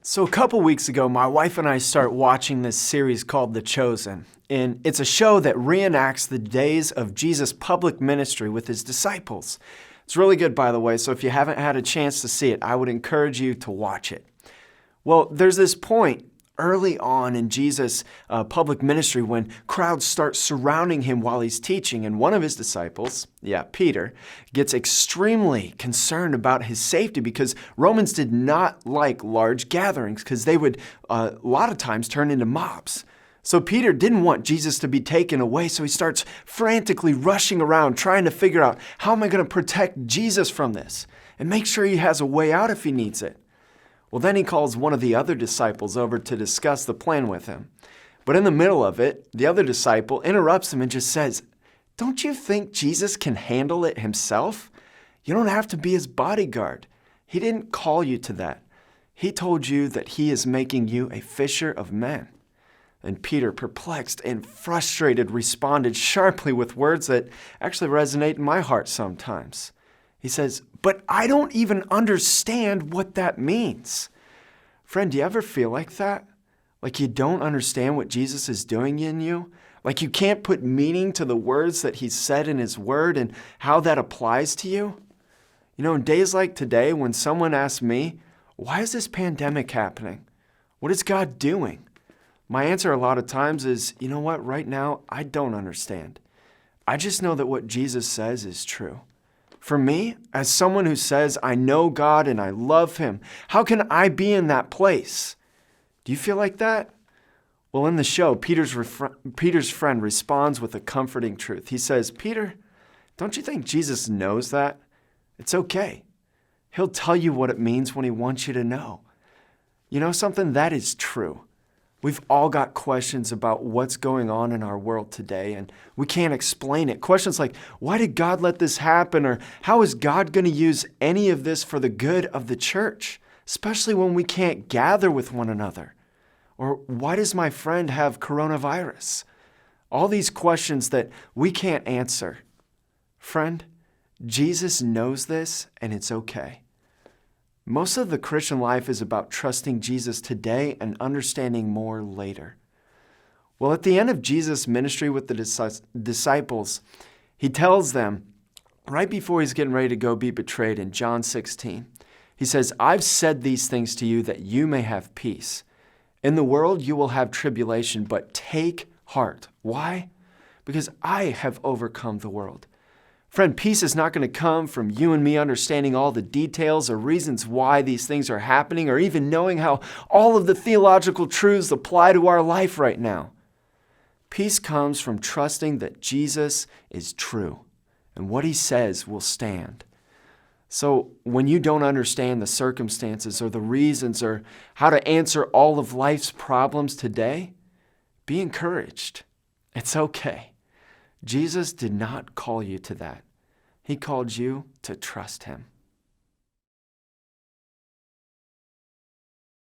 So a couple weeks ago, my wife and I start watching this series called The Chosen. And it's a show that reenacts the days of Jesus' public ministry with his disciples. It's really good, by the way, so if you haven't had a chance to see it, I would encourage you to watch it. Well, there's this point early on in Jesus' public ministry when crowds start surrounding him while he's teaching, and one of his disciples, Peter, gets extremely concerned about his safety because Romans did not like large gatherings because they would a lot of times turn into mobs. So Peter didn't want Jesus to be taken away, so he starts frantically rushing around trying to figure out, how am I going to protect Jesus from this and make sure he has a way out if he needs it? Well, then he calls one of the other disciples over to discuss the plan with him. But in the middle of it, the other disciple interrupts him and just says, "Don't you think Jesus can handle it himself? You don't have to be his bodyguard. He didn't call you to that. He told you that he is making you a fisher of men." And Peter, perplexed and frustrated, responded sharply with words that actually resonate in my heart sometimes. He says, "But I don't even understand what that means." Friend, do you ever feel like that? Like you don't understand what Jesus is doing in you? Like you can't put meaning to the words that he said in his word and how that applies to you? You know, in days like today, when someone asks me, why is this pandemic happening? What is God doing? My answer a lot of times is, you know what, right now, I don't understand. I just know that what Jesus says is true. For me, as someone who says, I know God and I love him, how can I be in that place? Do you feel like that? Well, in the show, Peter's friend responds with a comforting truth. He says, "Peter, don't you think Jesus knows that? It's okay. He'll tell you what it means when he wants you to know." You know something? That is true. We've all got questions about what's going on in our world today, and we can't explain it. Questions like, why did God let this happen? Or how is God going to use any of this for the good of the church, especially when we can't gather with one another? Or why does my friend have coronavirus? All these questions that we can't answer. Friend, Jesus knows this, and it's okay. Most of the Christian life is about trusting Jesus today and understanding more later. Well, at the end of Jesus' ministry with the disciples, he tells them, right before he's getting ready to go be betrayed in John 16, he says, "I've said these things to you that you may have peace. In the world you will have tribulation, but take heart." Why? Because I have overcome the world. Friend, peace is not going to come from you and me understanding all the details or reasons why these things are happening, or even knowing how all of the theological truths apply to our life right now. Peace comes from trusting that Jesus is true and what he says will stand. So when you don't understand the circumstances or the reasons or how to answer all of life's problems today, be encouraged. It's okay. Jesus did not call you to that. He called you to trust him.